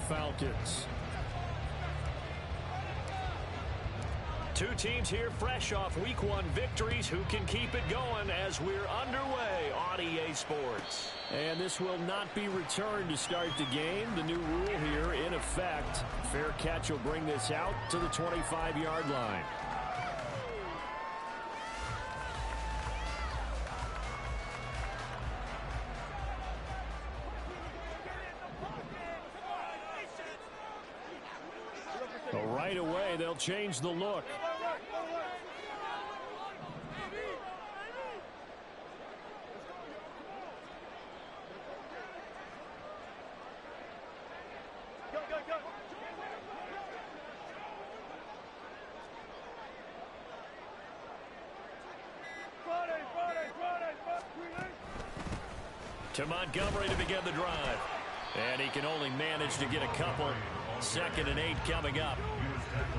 Falcons. Two teams here fresh off Week 1 victories. Who can keep it going as we're underway on EA Sports? And this will not be returned to start the game. The new rule here in effect. Fair catch will bring this out to the 25-yard line. Right away, they'll change the look. To Montgomery to begin the drive. And he can only manage to get a couple. 2nd and 8 coming up.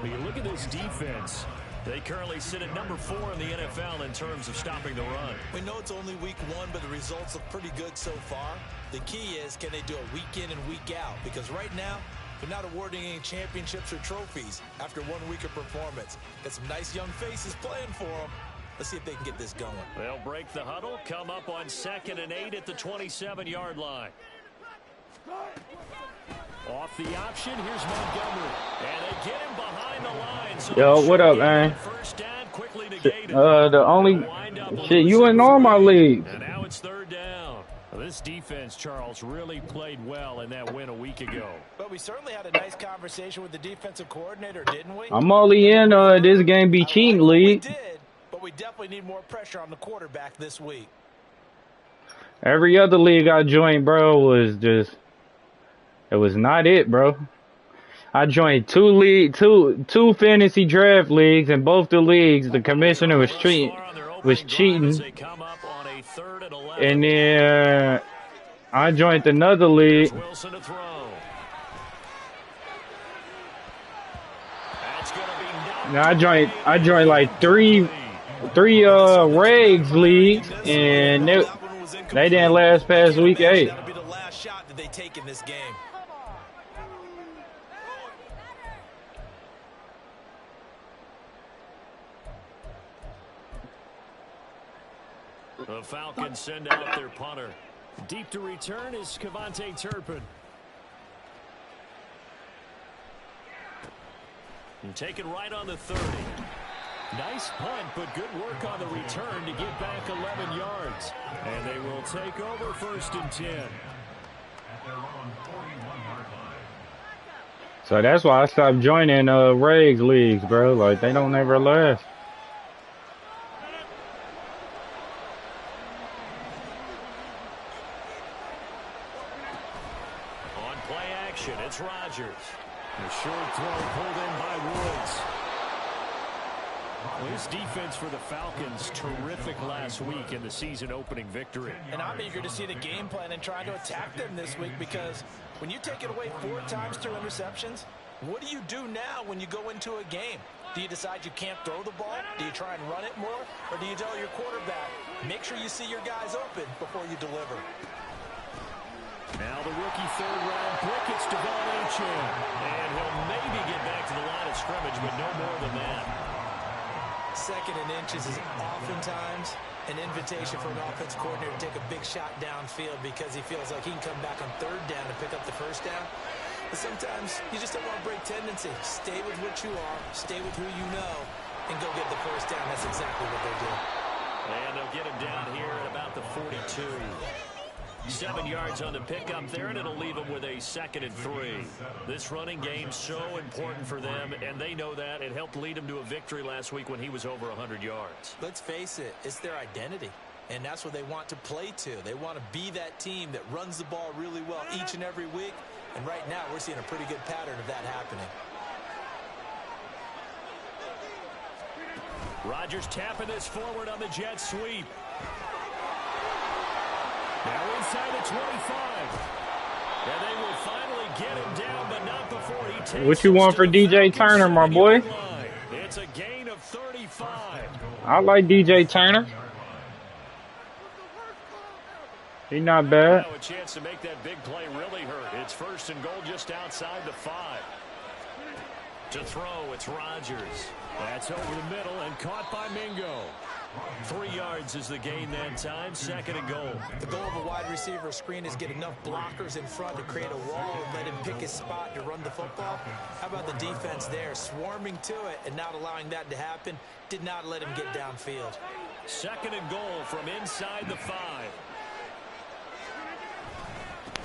When you look at this defense, they currently sit at number 4 in the NFL in terms of stopping the run. We know it's only week 1, but the results look pretty good so far. The key is, can they do it week in and week out? Because right now, they're not awarding any championships or trophies after 1 week of performance. Got some nice young faces playing for them. Let's see if they can get this going. They'll break the huddle, come up on 2nd and 8 at the 27-yard line. Off the option, here's Montgomery. And they get him behind the line. So yo, what up, man? The only shit, you in all my leagues. And now it's 3rd down. Well, this defense, Charles, really played well in that win a week ago. But we certainly had a nice conversation with the defensive coordinator, didn't we? I'm only in this game be cheating league. We did, but we definitely need more pressure on the quarterback this week. Every other league I joined, bro, was just, it was not it, bro. I joined two fantasy draft leagues, and both the leagues, the commissioner was cheating. And then I joined another league. Now I joined like three regs leagues, and they didn't last past week 8. That'll be the last shot that they take in this game. The Falcons send out their punter. Deep to return is Cavante Turpin. And taken right on the 30. Nice punt, but good work on the return to get back 11 yards. And they will take over 1st and 10. So that's why I stopped joining regs leagues, bro. Like, they don't ever last. On play action, it's Rodgers. The short throw pulled in by Woods. This defense for the Falcons, terrific last week in the season-opening victory. And I'm eager to see the game plan and try to attack them this week, because when you take it away 4 times through interceptions, what do you do now when you go into a game? Do you decide you can't throw the ball? Do you try and run it more? Or do you tell your quarterback, make sure you see your guys open before you deliver? Now the rookie 3rd-round pick, it's Devon Achane. And he'll maybe get back to the line of scrimmage, but no more than that. 2nd and inches is oftentimes an invitation for an offense coordinator to take a big shot downfield because he feels like he can come back on 3rd down and pick up the 1st down. But sometimes you just don't want to break tendency. Stay with what you are, stay with who you know, and go get the 1st down. That's exactly what they do. And they'll get him down here at about the 42. 7 yards on the pickup there, and it'll leave them with a 2nd and 3. This running game so important for them, and they know that. It helped lead them to a victory last week when he was over 100 yards. Let's face it, it's their identity, and that's what they want to play to. They want to be that team that runs the ball really well each and every week, and right now we're seeing a pretty good pattern of that happening. Rodgers tapping this forward on the jet sweep. Now inside the 25. And they will finally get him down, but not before he takes. What you want for DJ Turner, my boy? It's a gain of 35. I like DJ Turner. He's not bad. Now a chance to make that big play really hurt. It's 1st and goal just outside the 5. To throw, it's Rodgers. That's over the middle and caught by Mingo. 3 yards is the gain that time. 2nd and goal. The goal of a wide receiver screen is get enough blockers in front to create a wall and let him pick his spot to run the football. How about the defense there, swarming to it and not allowing that to happen? Did not let him get downfield. 2nd and goal from inside the 5.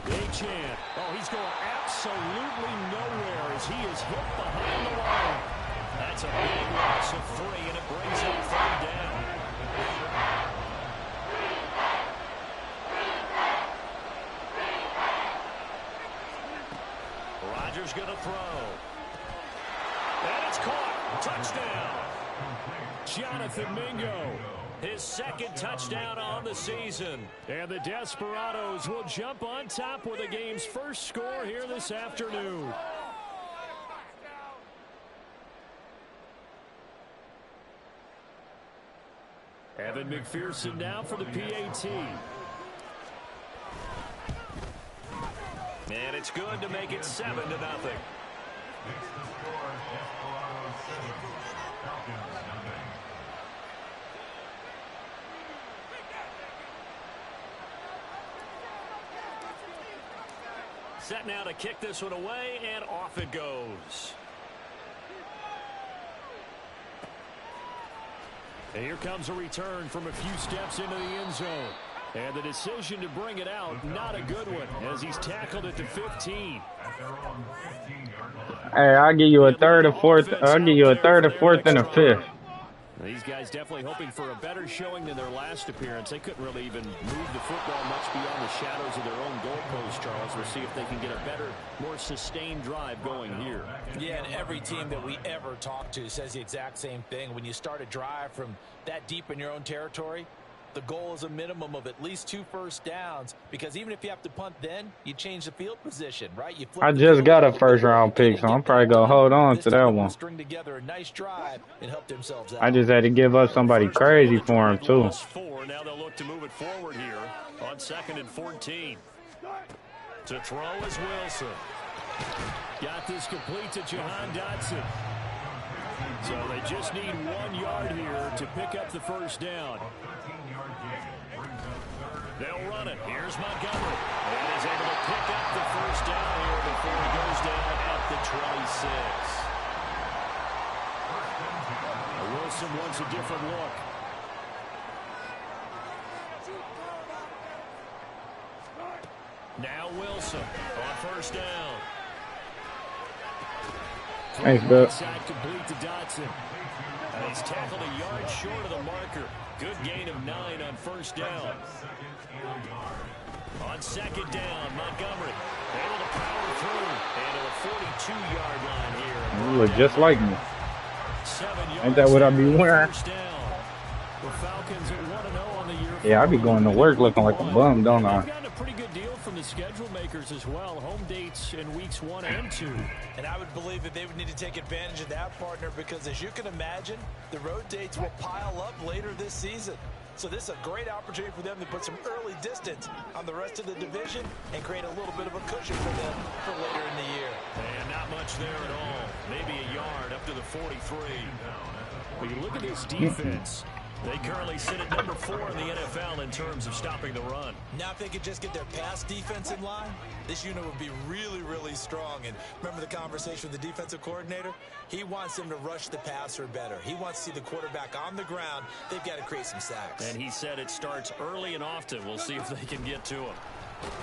Big chance. Oh, he's going absolutely nowhere as he is hit behind the line. That's a big loss of 3, and it brings up 3rd down. Rodgers going to throw. And it's caught. Touchdown. Jonathan Mingo. His 2nd touchdown on the season. And the Desperados will jump on top with the game's first score here this afternoon. Evan McPherson now for the PAT. And it's good to make it 7-0. Set now to kick this one away, and off it goes. And here comes a return from a few steps into the end zone. And the decision to bring it out, not a good one, as he's tackled at the 15. Hey, I'll give you a 3rd or 4th. I'll give you a 3rd or 4th and a 5th. These guys definitely hoping for a better showing than their last appearance. They couldn't really even move the football much beyond the shadows of their own goalpost, Charles. We'll see if they can get a better, more sustained drive going here. Yeah, and every team that we ever talk to says the exact same thing. When you start a drive from that deep in your own territory, the goal is a minimum of at least 2 first downs, because even if you have to punt then, you change the field position, right? You I just got a 1st round pick, so I'm probably going to hold on to that one. String together a nice drive and help themselves out. I just had to give up somebody crazy for him, too. 4. Now they'll look to move it forward here on 2nd and 14. To throw is Wilson. Got this complete to Jahan Dotson. So they just need 1 yard here to pick up the 1st down. They'll run it. Here's Montgomery. And is able to pick up the 1st down here before he goes down at the 26. Wilson wants a different look. Now Wilson on 1st down. Thanks, Bill. Inside complete to Dotson. And he's tackled a yard short of the marker. Good gain of 9 on 1st down. On 2nd down, Montgomery able to power through into the 42-yard line here. You look just like me. 7 yards. Ain't that what I be wearing? First down. The Falcons at 1-0 on the year. Yeah, I be going to work looking like a bum, don't I? They've gotten a pretty good deal from the schedule makers as well. Home dates in weeks 1 and 2. And I would believe that they would need to take advantage of that, partner, because as you can imagine, the road dates will pile up later this season. So this is a great opportunity for them to put some early distance on the rest of the division and create a little bit of a cushion for them for later in the year. And not much there at all. Maybe a yard up to the 43. But you look at this defense. They currently sit at number 4 in the NFL in terms of stopping the run. Now, if they could just get their pass defense in line, this unit would be really, really strong. And remember the conversation with the defensive coordinator? He wants them to rush the passer better. He wants to see the quarterback on the ground. They've got to create some sacks. And he said it starts early and often. We'll see if they can get to him.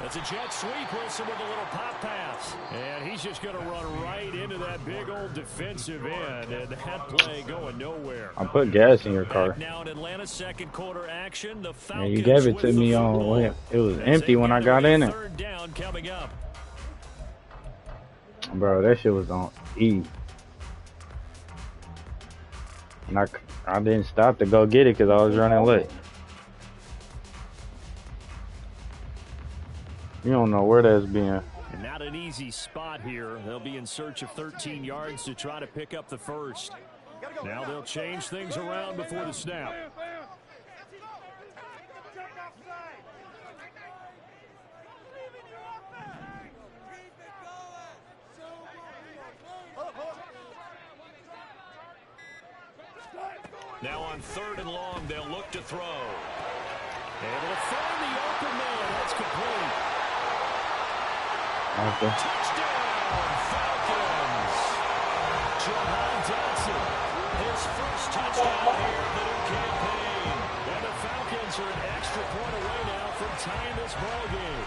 That's a jet sweep. Wilson with a little pop pass. And he's just going to run right into that big old defensive end. And that play going nowhere. I put gas in your car. Now in Atlanta's 2nd quarter action, the Yeah, Falcons you gave it to with me the on. football. It was empty when I got in it. 3rd down coming up. Bro, that shit was on E. And I didn't stop to go get it because I was running late. You don't know where that's being. And not an easy spot here. They'll be in search of 13 yards to try to pick up the 1st. Now they'll change things around before the snap. Now on 3rd and long, they'll look to throw. Able to find the open man. That's complete. Okay. Touchdown, Falcons. Jahan Dotson, his first touchdown here in the new campaign. And the Falcons are an extra point away now from tying this ball game.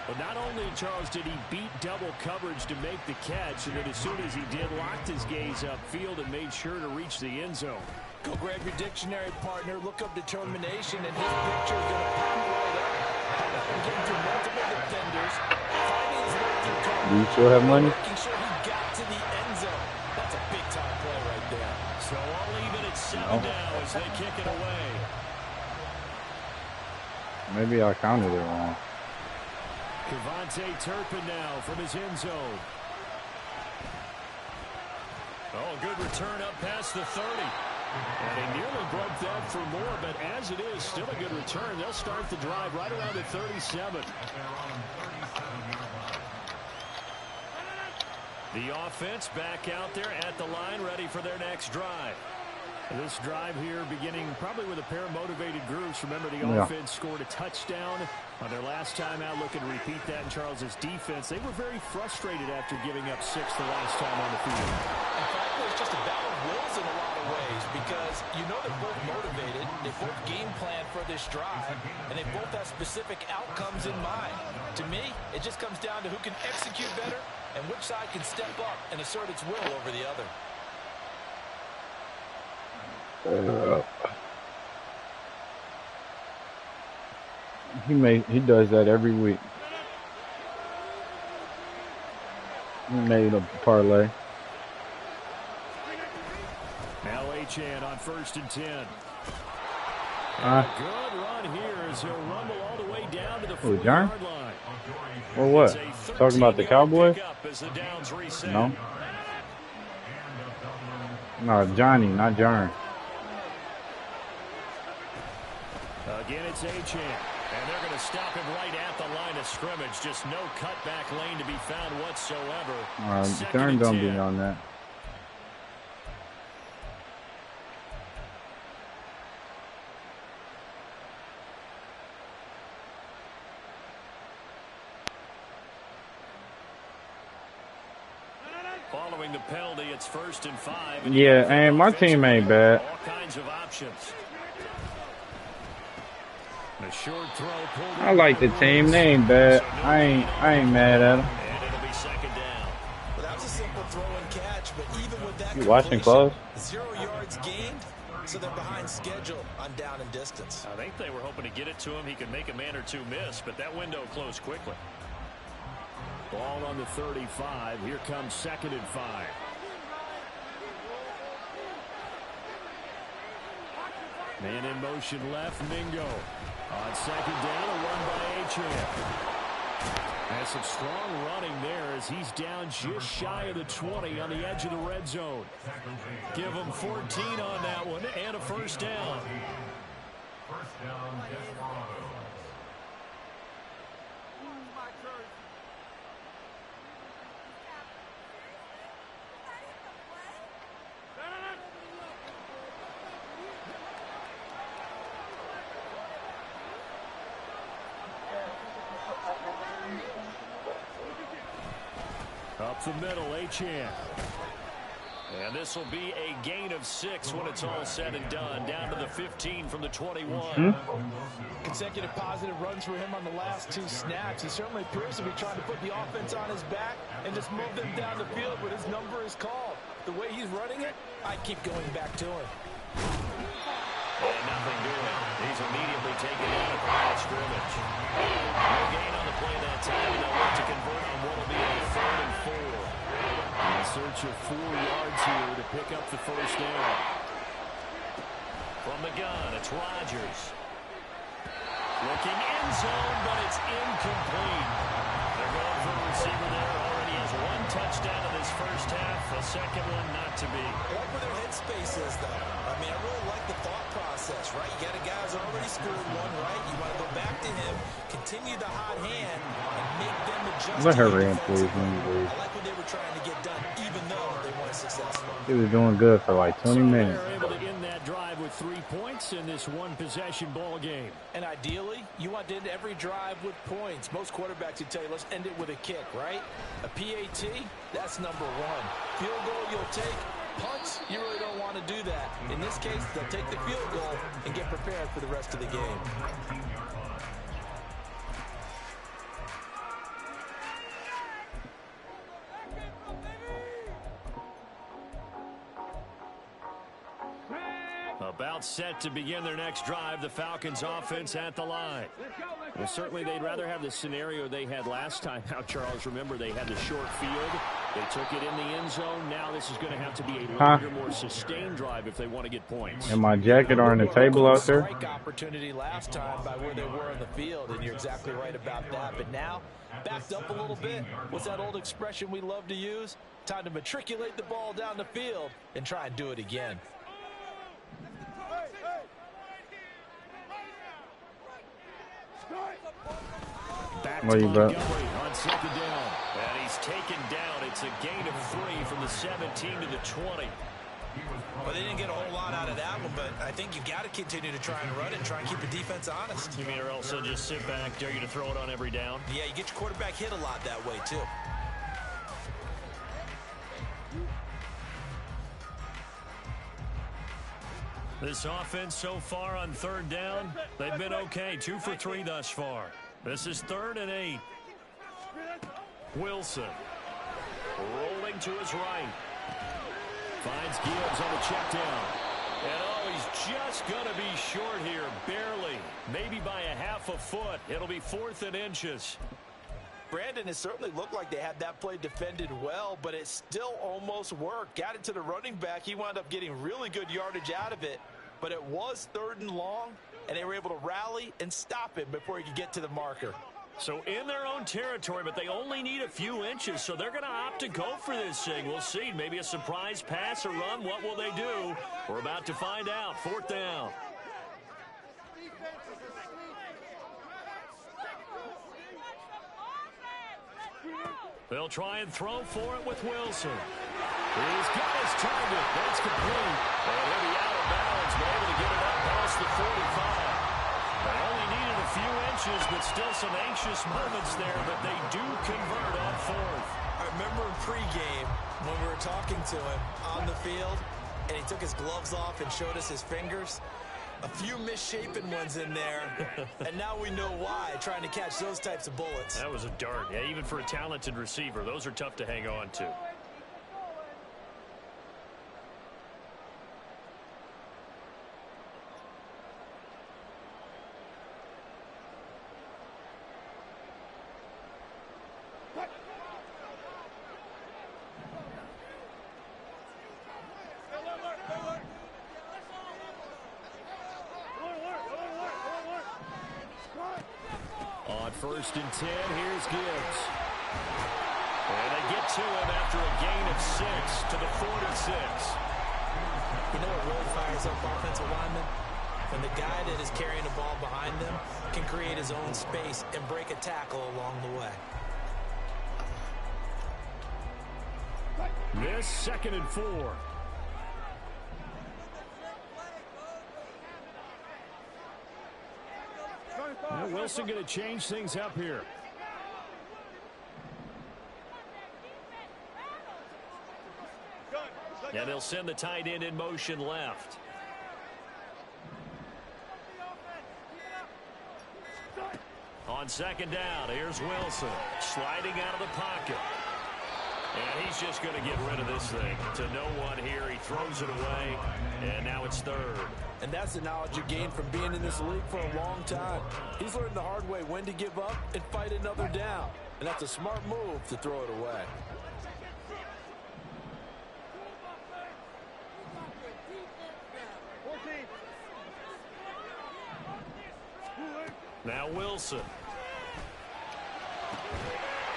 But not only, Charles, did he beat double coverage to make the catch, and then as soon as he did, locked his gaze upfield and made sure to reach the end zone. Go grab your dictionary, partner. Look up determination, and his picture is going to pop right up. Getting through multiple defenders, finding his way through coverage. Do you still have money? Making sure he got to the end zone. That's a big-time play right there. So all even at 7 now as they kick it away. Maybe I counted it wrong. Kevontae Turpin now from his end zone. Oh, good return up past the 30. And he nearly broke that for more, but as it is, still a good return. They'll start the drive right around the 37. The offense back out there at the line, ready for their next drive. This drive here beginning probably with a pair of motivated groups. Remember, the offense scored a touchdown on their last time out. Looking to repeat that in Charles's defense. They were very frustrated after giving up 6 the last time on the field. In fact, it was just a battle of wills in a lot of ways because you know they're both motivated. They both game plan for this drive, and they both have specific outcomes in mind. To me, it just comes down to who can execute better and which side can step up and assert its will over the other. He does that every week. He made a parlay. Now Achan on 1st and 10. Good run here as he'll rumble all the way down to the 4-yard line. Or what? Talking about the Cowboys? No. No, Johnny, not John. Again, it's Achan. And they're going to stop him right at the line of scrimmage. Just no cutback lane to be found whatsoever. Turn don't be on that. Following the penalty, it's 1st and 5. Yeah, and my team ain't bad. All kinds of options. A short throw pulled. I like the team. They ain't bad. I ain't mad at them. And it'll be 2nd down. Well, that was a simple throw and catch, but even with that, you watching close? 0 yards gained, so they're behind schedule on down and distance. I think they were hoping to get it to him. He could make a man or two miss, but that window closed quickly. Ball on the 35. Here comes 2nd and 5. Man in motion left, Mingo. On 2nd down, a run by Achan. And some strong running there as he's down just shy of the 20 on the edge of the red zone. Give him 14 on that one and a 1st down. First down, Desperados. Up the middle, Achan. And this will be a gain of 6 when it's all said and done. Down to the 15 from the 21. Consecutive positive runs for him on the last 2 snaps. He certainly appears to be trying to put the offense on his back and just move them down the field, but his number is called. The way he's running it, I keep going back to him. And nothing doing. He's immediately taken out of the line of scrimmage. No gain on the play that time, and they'll look to convert on what will be a 3rd and 4. In search of 4 yards here to pick up the 1st down. From the gun, it's Rodgers. Looking end zone, but it's incomplete. They're going for the receiver there. Already has 1 touchdown in this first half. A second one not to be. I like where their headspace is, though. I mean, I really like the thought process, right? You got a guy who's already scored 1, right? You want to go back to him, continue the hot hand, and make them adjust. Let her in, please. I like what they were trying to get done, even though they want to successful. He was doing good for like 20 minutes. They're able to end that drive with 3 points in this one-possession ball game. And ideally, you want to end every drive with points. Most quarterbacks would tell you, let's end it with a kick, right? A PAT, that's number one. Field goal you'll take. Punts, you really don't want to do that. In this case, they'll take the field goal and get prepared for the rest of the game. About set to begin their next drive, the Falcons offense at the line. Well, certainly they'd rather have the scenario they had last time. Now, Charles, remember they had the short field. They took it in the end zone. Now this is going to have to be a longer, more sustained drive if they want to get points. And my jacket are on the table out there. Strike opportunity last time by where they were on the field, and you're exactly right about that. But now, backed up a little bit. What's that old expression we love to use? Time to matriculate the ball down the field and try and do it again. Back What to you bet? Montgomery on second down. And he's taken down. It's a gain of 3 from the 17 to the 20. Well, they didn't get a whole lot out of that one, but I think you've got to continue to try and run and try and keep the defense honest. You mean or else they'll just sit back, dare you to throw it on every down? Yeah, you get your quarterback hit a lot that way, too. This offense so far on third down, they've been okay. 2 for 3 thus far. This is 3rd and 8. Wilson rolling to his right. Finds Gibbs on the check down. And oh, he's just going to be short here, barely. Maybe by a half a foot. It'll be 4th and inches. Brandon, it certainly looked like they had that play defended well, but it still almost worked. Got it to the running back. He wound up getting really good yardage out of it, but it was 3rd and long, and they were able to rally and stop it before he could get to the marker. So in their own territory, but they only need a few inches, so they're going to opt to go for this thing. We'll see. Maybe a surprise pass or run. What will they do? We're about to find out. 4th down. They'll try and throw for it with Wilson. He's got his target. That's complete. And he'll be out of bounds, but able to get it up past the 45. They only needed a few inches, but still some anxious moments there, but they do convert on 4th. I remember in pregame when we were talking to him on the field, and he took his gloves off and showed us his fingers. A few misshapen ones in there, and now we know why, trying to catch those types of bullets. That was a dart. Yeah, even for a talented receiver, those are tough to hang on to. On 1st and 10, here's Gibbs. And they get to him after a gain of 6 to the 46. You know what really fires up offensive linemen? When the guy that is carrying the ball behind them can create his own space and break a tackle along the way. This 2nd and 4. Now Wilson going to change things up here. And they'll send the tight end in motion left. On 2nd down, here's Wilson sliding out of the pocket. And he's just going to get rid of this thing to no one here. He throws it away, and now it's 3rd. And that's the knowledge you gain from being in this league for a long time. He's learned the hard way when to give up and fight another down. And that's a smart move to throw it away. Now Wilson.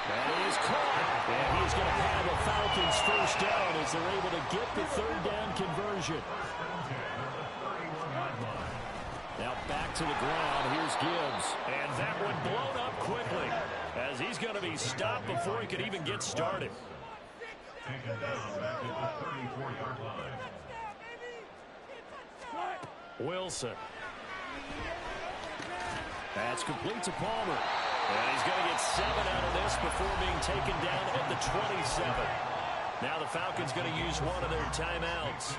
That is caught. And he's going to have a Falcons 1st down as they're able to get the 3rd down conversion. Now back to the ground. Here's Gibbs. And that one blown up quickly as he's going to be stopped before he could even get started. Taken down back at the 34-yard line. Wilson. That's complete to Palmer. And he's going to get 7 out of this before being taken down at the 27. Now the Falcons going to use one of their timeouts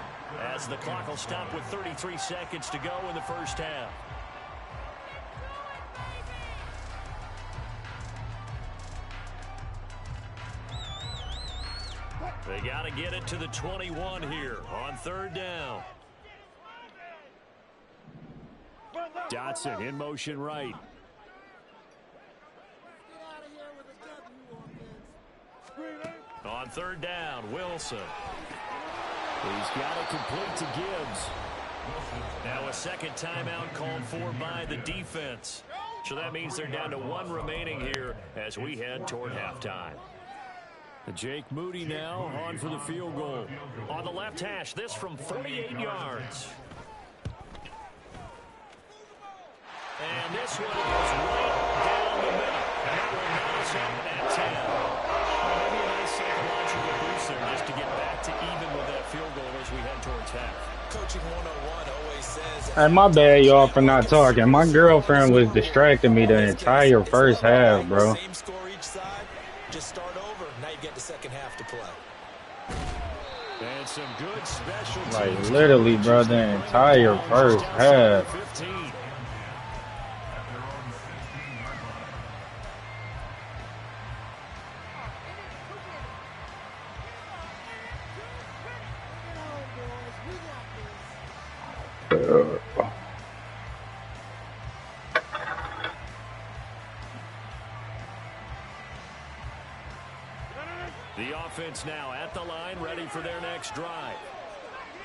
as the clock will stop with 33 seconds to go in the first half. They got to get it to the 21 here on third down. Dotson in motion right. On third down, Wilson. He's got it complete to Gibbs. Now a second timeout called for by the defense. So that means they're down to 1 remaining here as we head toward halftime. Jake Moody now on for the field goal. On the left hash, this from 48 yards. And this one goes right down the middle. And that will knock us up at 10. Maybe a nice psychological boost there just to get back to even with that field goal as we head towards half. Coaching 101 always says... Hey, my bad, y'all, for not talking. My girlfriend was distracting me the entire first half, bro. Same score each side. Just start over. Now you get the second half to play. And some good special teams. Like, literally, bro, the entire first half. 15. The offense now at the line, ready for their next drive.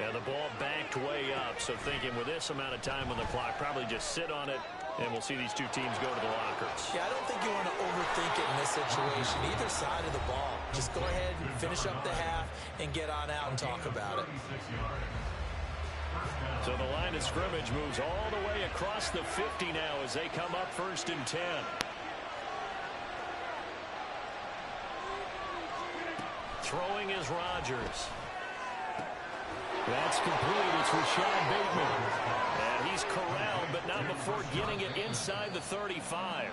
And the ball backed way up, so thinking with this amount of time on the clock, probably just sit on it, and we'll see these two teams go to the lockers. Yeah, I don't think you want to overthink it in this situation. Either side of the ball. Just go ahead and finish up the half and get on out and talk about it. So the line of scrimmage moves all the way across the 50 now as they come up 1st and 10. Throwing is Rodgers. That's complete. It's Rashad Bateman. And he's corralled, but not before getting it inside the 35.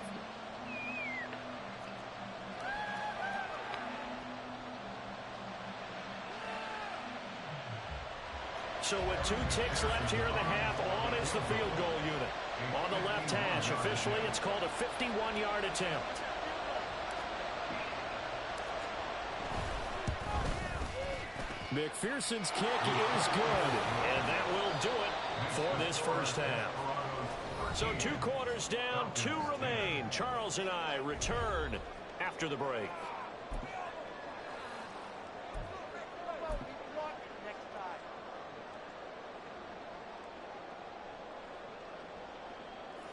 So with 2 ticks left here in the half, on is the field goal unit. On the left hash, officially it's called a 51-yard attempt. McPherson's kick is good, and that will do it for this first half. So 2 quarters down, 2 remain. Charles and I return after the break.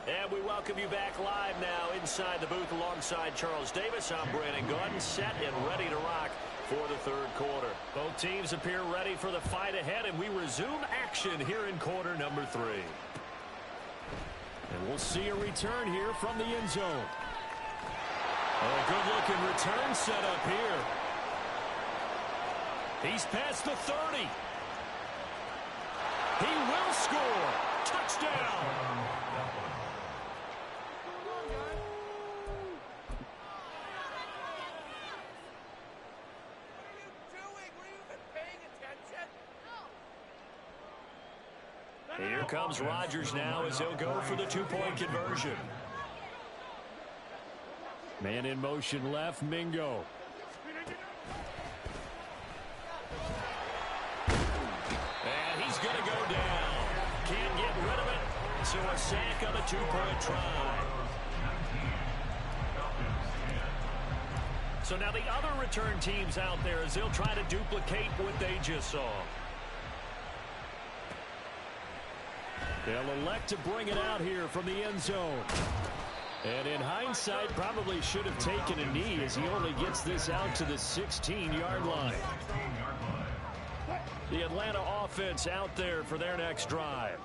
And we welcome you back live now inside the booth alongside Charles Davis. I'm Brandon Gordon, set and ready to rock for the third quarter. Both teams appear ready for the fight ahead, and we resume action here in quarter number 3. And we'll see a return here from the end zone. A good-looking return set up here. He's past the 30. He will score. Touchdown. Here comes Rodgers now as he'll go for the 2-point conversion. Man in motion left, Mingo. And he's going to go down. Can't get rid of it. So a sack on a 2-point try. So now the other return teams out there as they'll try to duplicate what they just saw. They'll elect to bring it out here from the end zone. And in hindsight, probably should have taken a knee as he only gets this out to the 16-yard line. The Atlanta offense out there for their next drive.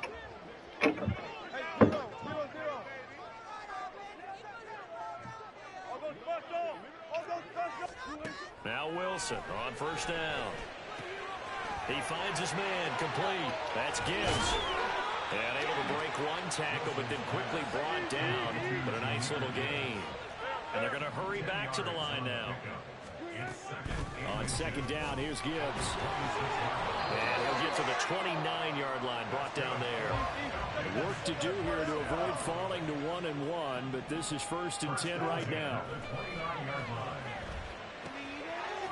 Now Now Wilson on first down. He finds his man complete. That's Gibbs. And able to break one tackle, but then quickly brought down. But a nice little gain. And they're going to hurry back to the line now. On second down, here's Gibbs. And he'll get to the 29-yard line, brought down there. Work to do here to avoid falling to 1-1, but this is 1st and 10 right now.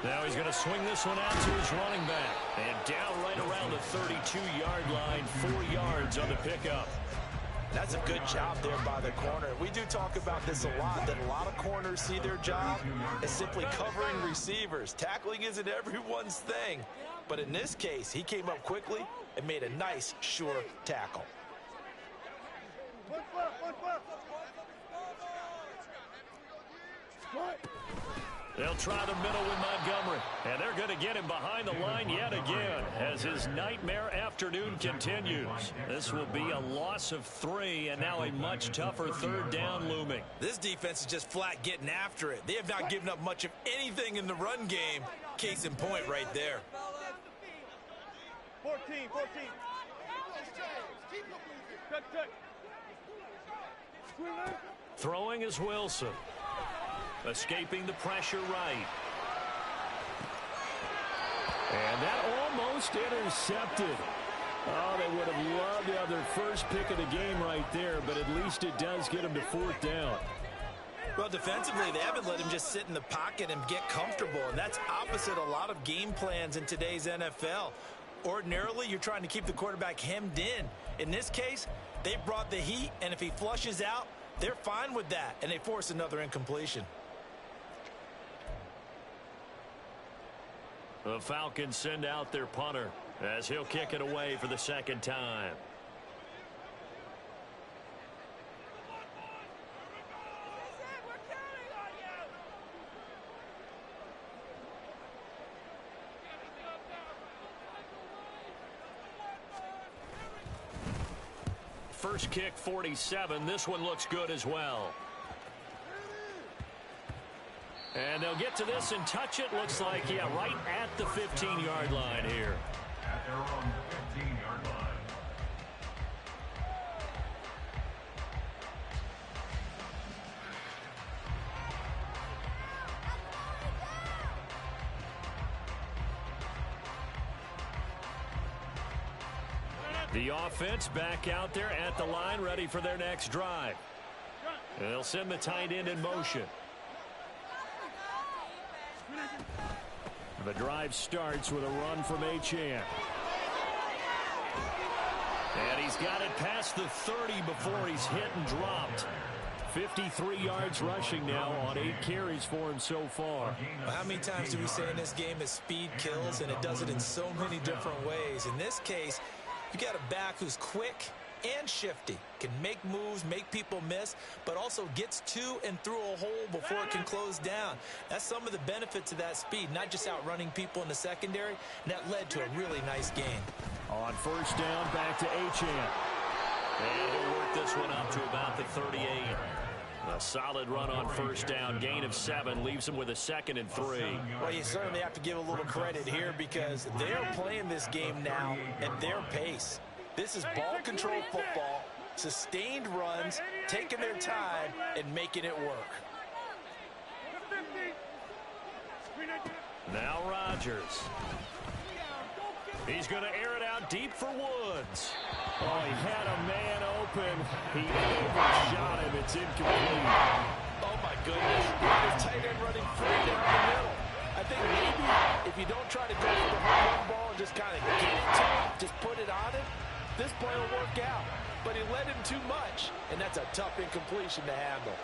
Now he's going to swing this one out to his running back. And down right around the 32-yard line, 4 yards on the pickup. That's a good job there by the corner. We do talk about this a lot, that a lot of corners see their job as simply covering receivers. Tackling isn't everyone's thing. But in this case, he came up quickly and made a nice, sure tackle. They'll try the middle with Montgomery, and they're going to get him behind the line yet again as his nightmare afternoon continues. This will be a loss of 3, and now a much tougher 3rd down looming. This defense is just flat getting after it. They have not given up much of anything in the run game. Case in point right there. 14. Throwing is Wilson. Escaping the pressure right. And that almost intercepted. Oh, they would have loved to have their first pick of the game right there, but at least it does get them to 4th down. Well, defensively, they haven't let him just sit in the pocket and get comfortable, and that's opposite a lot of game plans in today's NFL. Ordinarily, you're trying to keep the quarterback hemmed in. In this case, they brought the heat, and if he flushes out, they're fine with that, and they force another incompletion. The Falcons send out their punter as he'll kick it away for the 2nd time. First kick, 47. This one looks good as well. And they'll get to this and touch it. Looks like, yeah, right at the 15-yard line here. At their own 15-yard line. The offense back out there at the line, ready for their next drive. They'll send the tight end in motion. The drive starts with a run from Archie. And he's got it past the 30 before he's hit and dropped. 53 yards rushing now on 8 carries for him so far. Well, how many times do we say in this game that speed kills, and it does it in so many different ways? In this case, you got a back who's quick and shifty, can make moves, make people miss, but also gets to and through a hole before it can close down. That's some of the benefits of that speed, not just outrunning people in the secondary, and that led to a really nice gain. On first down, back to Archie. And he'll work this one up to about the 38. A solid run on first down, gain of 7, leaves him with a 2nd and 3. Well, you certainly have to give a little credit here because they're playing this game now at their pace. This is ball control football, sustained runs, taking their time, and making it work. Now Rodgers. He's going to air it out deep for Woods. Oh, he had a man open. He overshot him. It's incomplete. Oh, my goodness. His tight end running free down the middle. I think maybe if you don't try to go for the home run ball and just kind of get it to him, just put it on him, this play will work out. But he led him too much, and that's a tough incompletion to handle.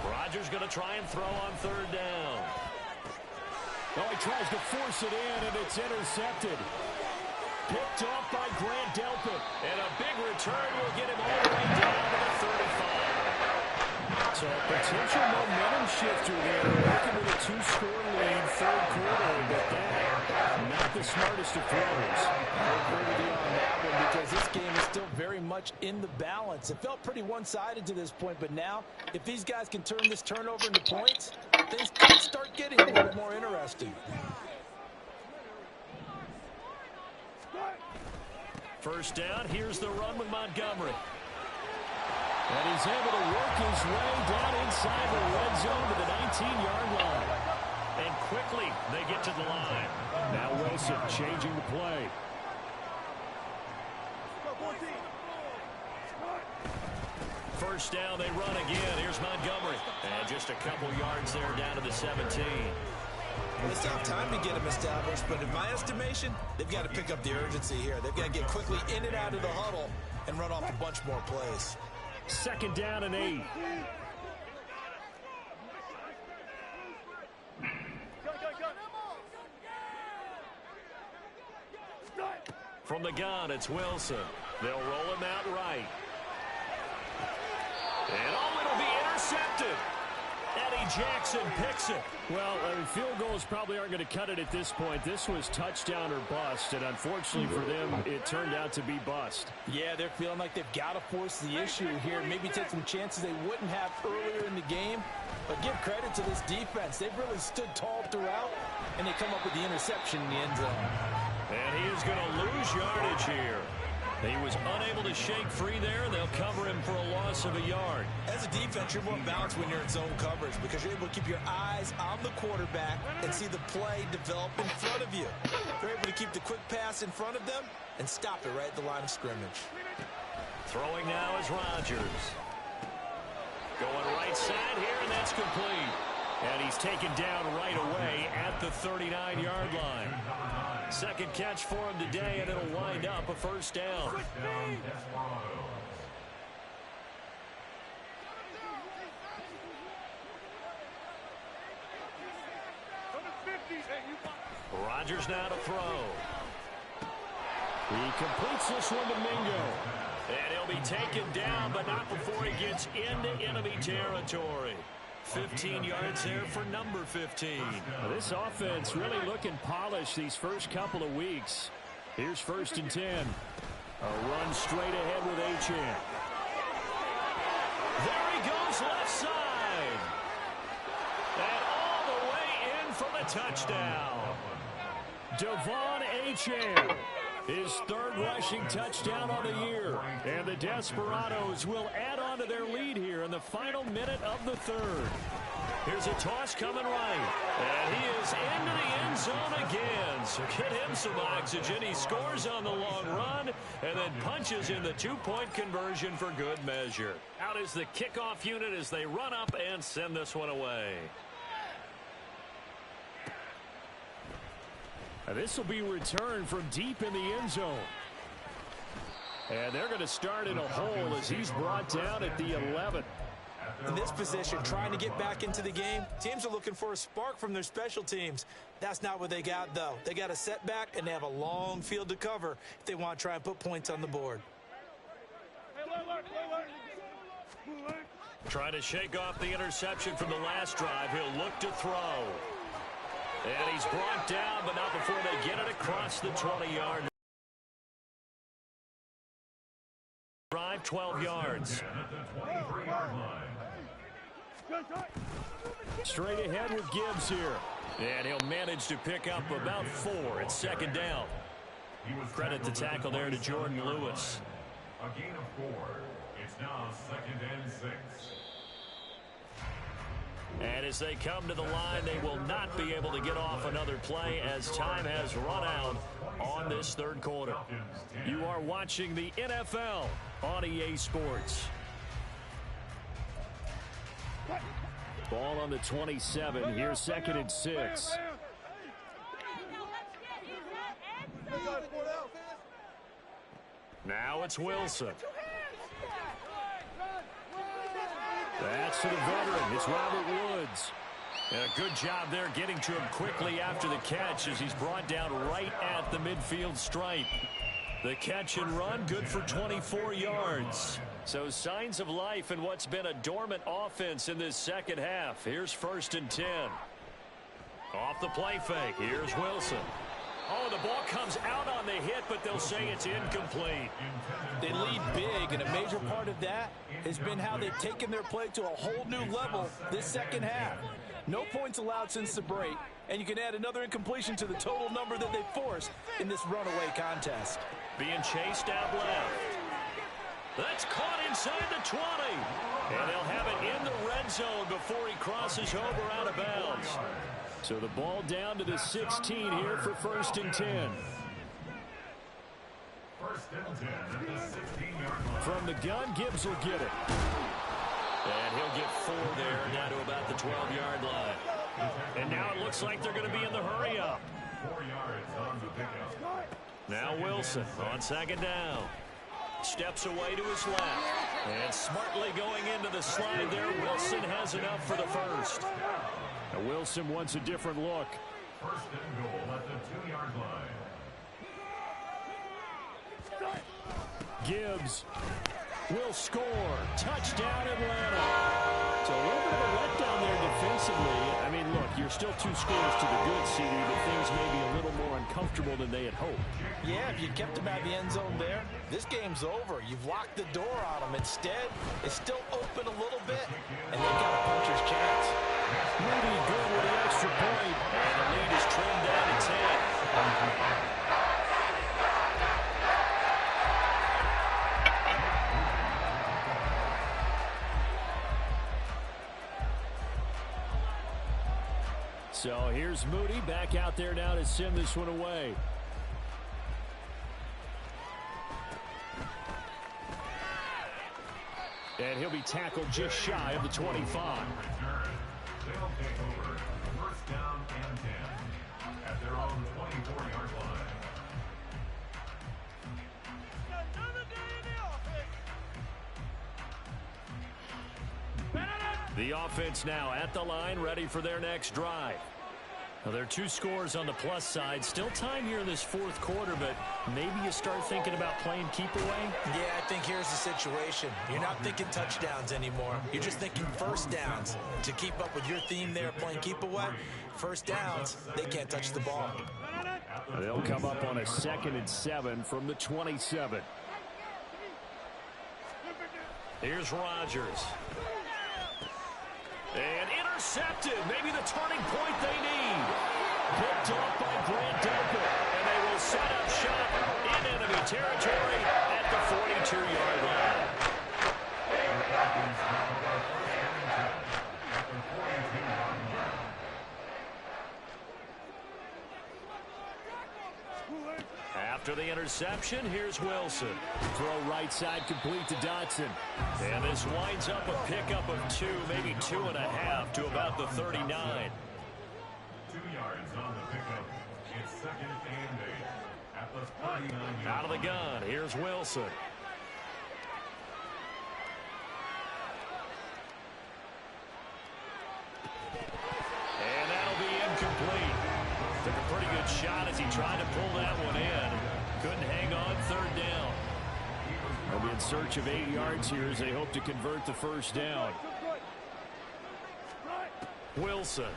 Rodgers going to try and throw on third down. Oh, he tries to force it in, and it's intercepted. Picked off by Grant Delpit. And a big return will get him all the way down to the 35. So potential momentum shifter there, working with a 2-score lead, third quarter, but that, not the smartest of throws. I agree with you on that one because this game is still very much in the balance. It felt pretty one-sided to this point, but now, if these guys can turn this turnover into points, things could start getting a little more interesting. First down, here's the run with Montgomery. And he's able to work his way down inside the red zone to the 19-yard line. And quickly, they get to the line. Now Wilson changing the play. First down, they run again. Here's Montgomery. And just a couple yards there down to the 17. Well, it's tough time to get them established, but in my estimation, they've got to pick up the urgency here. They've got to get quickly in and out of the huddle and run off a bunch more plays. Second down and 8. From the gun, it's Wilson. They'll roll him out right. And it'll be intercepted. Eddie Jackson picks it. Well, field goals probably aren't going to cut it at this point. This was touchdown or bust, and unfortunately for them, it turned out to be bust. Yeah, they're feeling like they've got to force the issue here. Maybe take some chances they wouldn't have earlier in the game. But give credit to this defense. They've really stood tall throughout, and they come up with the interception in the end zone. And he is going to lose yardage here. He was unable to shake free there, and they'll cover him for a loss of a yard. As a defense, you're more balanced when you're in zone coverage because you're able to keep your eyes on the quarterback and see the play develop in front of you. They're able to keep the quick pass in front of them and stop it right at the line of scrimmage. Throwing now is Rodgers. Going right side here, and that's complete. And he's taken down right away at the 39-yard line. Second catch for him today, and it'll wind up a first down. First down, Desperados. Rodgers now to throw. He completes this one to Mingo. And he'll be taken down, but not before he gets into enemy territory. 15 yards there for number 15. Well, this offense really looking polished these first couple of weeks. Here's first and 10. A run straight ahead with Archie. There he goes left side. And all the way in for the touchdown. Devon Archie. His third rushing touchdown on the year. And the Desperados will add on to their lead here in the final minute of the third. Here's a toss coming right. And he is into the end zone again. So get him some oxygen. He scores on the long run and then punches in the two-point conversion for good measure. Out is the kickoff unit as they run up and send this one away. This will be returned from deep in the end zone. And they're going to start in a hole as he's brought down at the 11. In this position, trying to get back into the game, teams are looking for a spark from their special teams. That's not what they got, though. They got a setback, and they have a long field to cover if they want to try and put points on the board. Trying to shake off the interception from the last drive. He'll look to throw. And he's brought down, but not before they get it across the 20-yard line. Drive 12 yards. Straight ahead with Gibbs here. And he'll manage to pick up about 4 at second down. Credit the tackle there to Jordan Lewis. A gain of 4. It's now 2nd and 6. And as they come to the line, they will not be able to get off another play as time has run out on this third quarter. You are watching the NFL on EA Sports. Ball on the 27. Here's 2nd and 6. Now it's Wilson. That's to the veteran. It's Robert Woods. And a good job there getting to him quickly after the catch as he's brought down right at the midfield stripe. The catch and run, good for 24 yards. So signs of life in what's been a dormant offense in this second half. Here's 1st and 10. Off the play fake. Here's Wilson. Oh, the ball comes out on the hit, but they'll say it's incomplete. They lead big, and a major part of that has been how they've taken their play to a whole new level this second half. No points allowed since the break, and you can add another incompletion to the total number that they forced in this runaway contest. Being chased out left. That's caught inside the 20. And they'll have it in the red zone before he crosses over out of bounds. So the ball down to the 16 here for 1st and 10. 1st and 10 at the 16-yard line. From the gun, Gibbs will get it. And he'll get 4 there, down to about the 12-yard line. And now it looks like they're going to be in the hurry up. 4 yards on the pickup. Now Wilson on 2nd down. Steps away to his left. And smartly going into the slide there, Wilson has enough for the first. Now Wilson wants a different look. 1st and goal at the 2-yard line. Gibbs will score. Touchdown, Atlanta. So a little bit of a letdown there defensively. I mean, look, you're still 2 scores to the good, CD, but things may be a little more uncomfortable than they had hoped. Yeah, if you kept them out of the end zone there, this game's over. You've locked the door on them. Instead, it's still open a little bit, and they've got a puncher's chance. Moody good with the extra point, and the lead is trimmed down to 10. So here's Moody back out there now to send this one away. And he'll be tackled just shy of the 25. They'll take over 1st down and 10 at their own 24-yard line. The offense now at the line, ready for their next drive. Now, there are 2 scores on the plus side. Still time here in this 4th quarter, but maybe you start thinking about playing keep away? Yeah, I think here's the situation. You're not thinking touchdowns anymore. You're just thinking 1st downs. To keep up with your theme there, playing keep away, 1st downs, they can't touch the ball. They'll come up on a 2nd and 7 from the 27. Here's Rodgers. And intercepted. Maybe the turning point they need. Picked off by Grant Delpit. And they will set up shop in enemy territory at the 42-yard line. After the interception, here's Wilson. Throw right side complete to Dotson. And this winds up a pickup of 2, maybe 2.5 to about the 39. 2 yards on the pickup. It's 2nd and 8 at the 39-yard line. Out of the gun, here's Wilson. And that'll be incomplete. Took a pretty good shot as he tried to pull that one in. Couldn't hang on 3rd down. They'll be in search of 8 yards here as they hope to convert the 1st down. Wilson.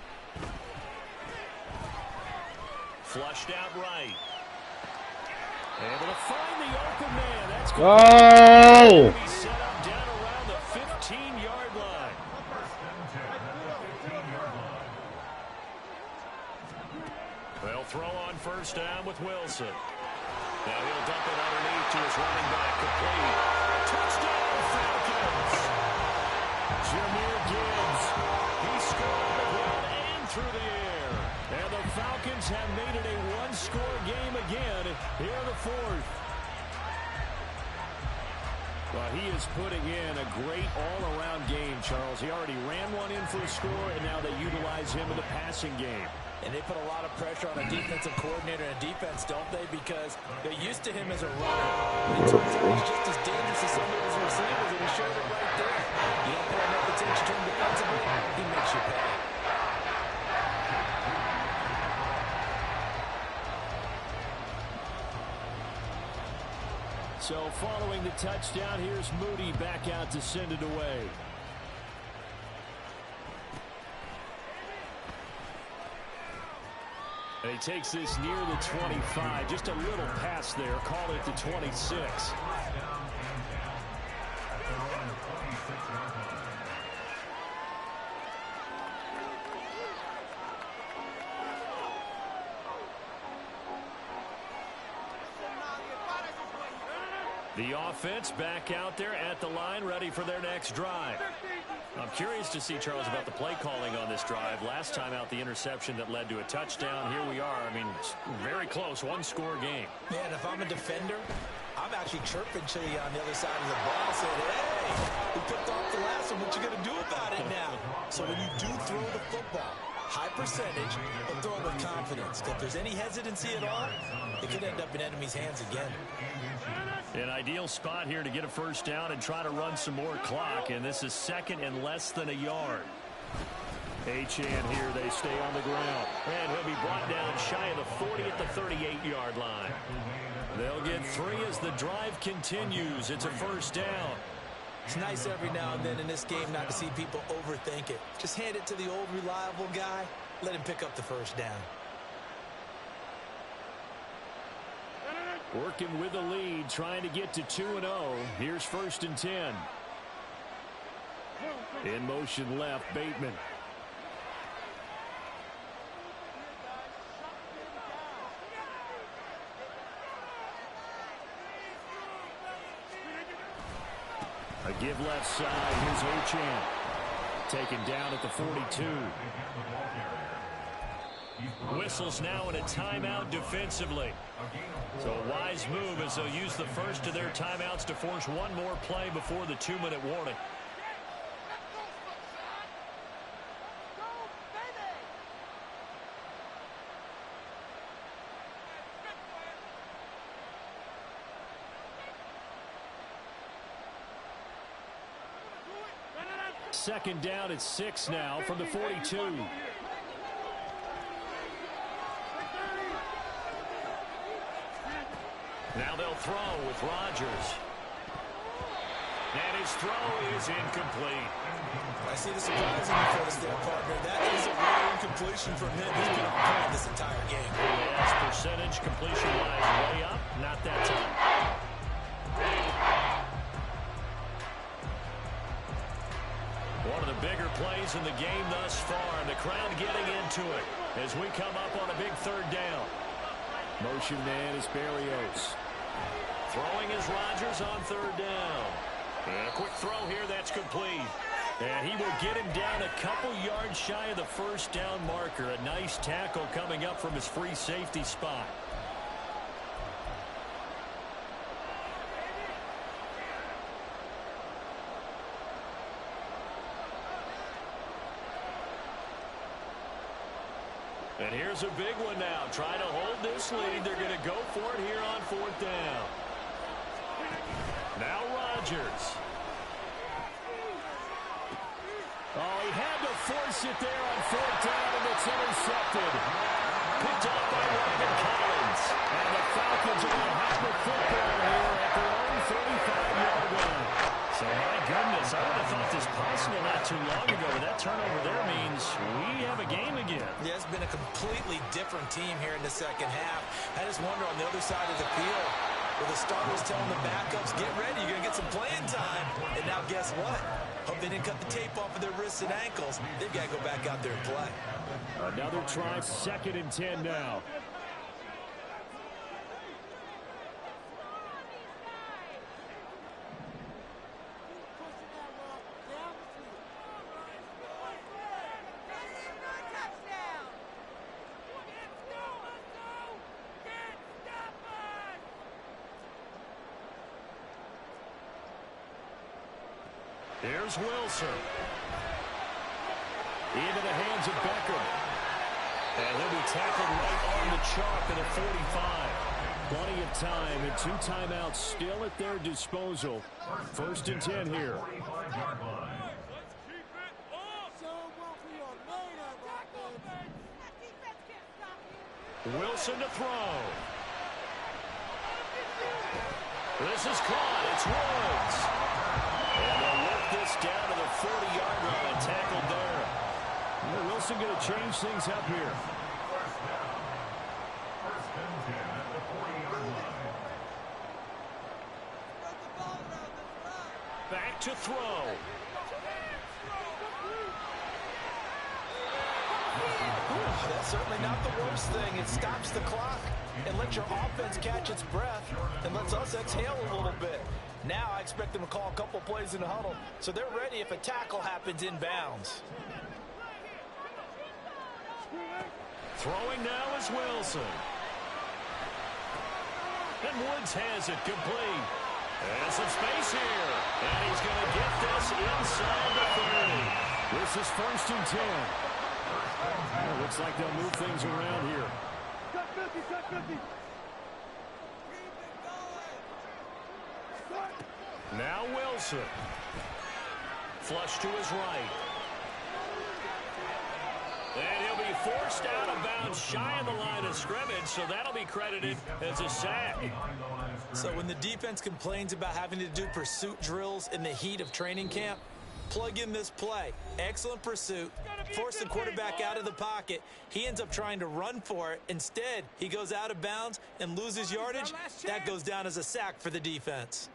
Flushed out right. Able to find the open man. That's good. Oh! He set up down around the 15-yard line. They'll throw on 1st down with Wilson. Now he'll dump it underneath to his running back, complete. Touchdown, Falcons! Jahmyr Gibbs. He scored on the ground and through the air. And the Falcons have made it a 1-score game again here in the 4th. Well, he is putting in a great all-around game, Charles. He already ran one in for a score, and now they utilize him in the passing game. And they put a lot of pressure on a defensive coordinator and defense, don't they? Because they're used to him as a runner. But it turns out he's just as dangerous as some of his receivers, and he showed it right there. You don't put enough attention to him defensively, he makes you pay. So following the touchdown, here's Moody back out to send it away. And he takes this near the 25. Just a little pass there. Call it the 26. The offense back out there at the line, ready for their next drive. I'm curious to see, Charles, about the play calling on this drive. Last time out, the interception that led to a touchdown. Here we are. I mean, very close, one-score game. Yeah, and if I'm a defender, I'm actually chirping to you on the other side of the ball, saying, hey, we picked off the last one. What you going to do about it now? So when you do throw the football, high percentage, but throw it with confidence. If there's any hesitancy at all, it could end up in enemy's hands again. An ideal spot here to get a first down and try to run some more clock, and this is second and less than a yard. Achane here, they stay on the ground, and he'll be brought down shy of the 40 at the 38-yard line. They'll get 3 as the drive continues. It's a first down. It's nice every now and then in this game not to see people overthink it. Just hand it to the old reliable guy, let him pick up the first down. Working with the lead, trying to get to 2-0. Here's 1st and 10. In motion left, Bateman. A give left side. Here's Achane. Taken down at the 42. Whistles now in a timeout defensively. So a wise move as they'll use the first of their timeouts to force one more play before the 2-minute warning. Second down at 6 now from the 42. Now they'll throw with Rodgers. And his throw is incomplete. I see the surprise in your face there, partner. That is a real incompletion from him. He's been on point this entire game. Yes, percentage completion-wise way up. Not that time. One of the bigger plays in the game thus far. And the crowd getting into it as we come up on a big third down. Motion man is Desperados. Throwing is Rodgers on third down. And a quick throw here, that's complete. And he will get him down a couple yards shy of the first down marker. A nice tackle coming up from his free safety spot. And here's a big one now. Trying to hold this lead. They're going to go for it here on 4th down. Now Rodgers. Oh, he had to force it there on 4th down, and it's intercepted. Picked off by Ryan Collins. And the Falcons are going to have the football here at their own 35-yard line. So, my goodness, I would have thought this possible not too long ago, but that turnover there means we have a game again. Yeah, it's been a completely different team here in the second half. I just wonder on the other side of the field, where the starters telling the backups, get ready, you're going to get some playing time. And now guess what? Hope they didn't cut the tape off of their wrists and ankles. They've got to go back out there and play. Another try, 2nd and 10 now. Here's Wilson. Into the hands of Beckham. And he'll be tackled right on the chalk at the 45. Plenty of time and 2 timeouts still at their disposal. 1st and 10 here. Wilson to throw. This is caught. It's Woods. And they'll work this down to the 40-yard line and tackled there. Wilson going to change things up here. First and 10 at the 40-yard line. Back to throw. That's certainly not the worst thing. It stops the clock and lets your offense catch its breath and lets us exhale a little bit. Now I expect them to call a couple plays in the huddle, so they're ready if a tackle happens inbounds. Throwing now is Wilson. And Woods has it complete. And some space here. And he's going to get this inside the 30. This is first and 10. Well, looks like they'll move things around here. Cut 50, cut 50. Now Wilson. Flush to his right. And he'll be forced out of bounds shy of the line of scrimmage, so that'll be credited as a sack. So when the defense complains about having to do pursuit drills in the heat of training camp, plug in this play. Excellent pursuit. Force the quarterback out of the pocket. He ends up trying to run for it. Instead, he goes out of bounds and loses yardage. That goes down as a sack for the defense.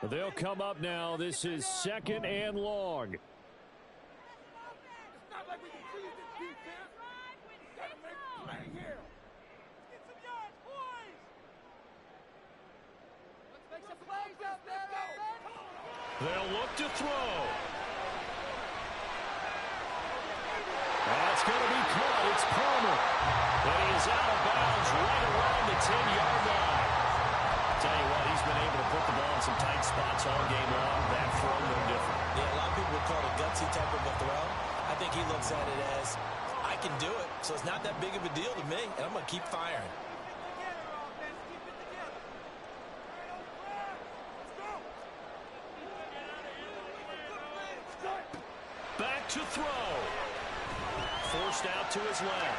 They'll come up now. This is second and long. It's not like we can freeze this defense. Gotta make a play here. Get some yards, boys. Let's make some plays out there. They'll look to throw. That's going to be caught. It's Palmer. But he is out of bounds right around the 10-yard line. Tell you what, he's been able to put the ball in some tight spots all game long. That throw, no different. Yeah, a lot of people would call it a gutsy type of a throw. I think he looks at it as, I can do it, so it's not that big of a deal to me, and I'm going to keep firing. Back to throw. Forced out to his left.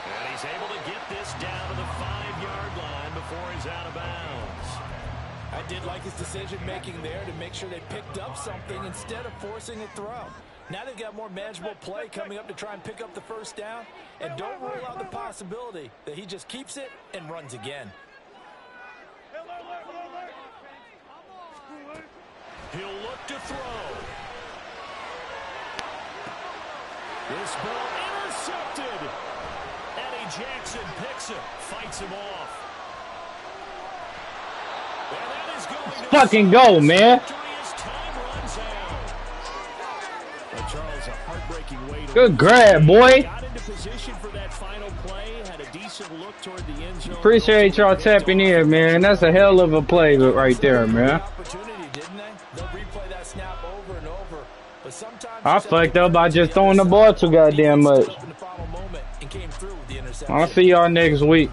And he's able to get this down to the 5-yard line before he's out of bounds. I did like his decision-making there to make sure they picked up something instead of forcing a throw. Now they've got more manageable play coming up to try and pick up the first down. And don't rule out the possibility that he just keeps it and runs again. He'll look to throw. This ball intercepted. Eddie Jackson picks it, fights him off. And that is going to Fucking go, man. Charles, a heartbreaking way to Good grab, boy. got into position for that final play, had a decent look toward the end zone. Appreciate y'all tapping in, man. That's a hell of a play right there, man. Opportunity, didn't they? They'll replay that snap over and over. But sometimes I fucked up by just throwing the ball too goddamn much. I'll see y'all next week.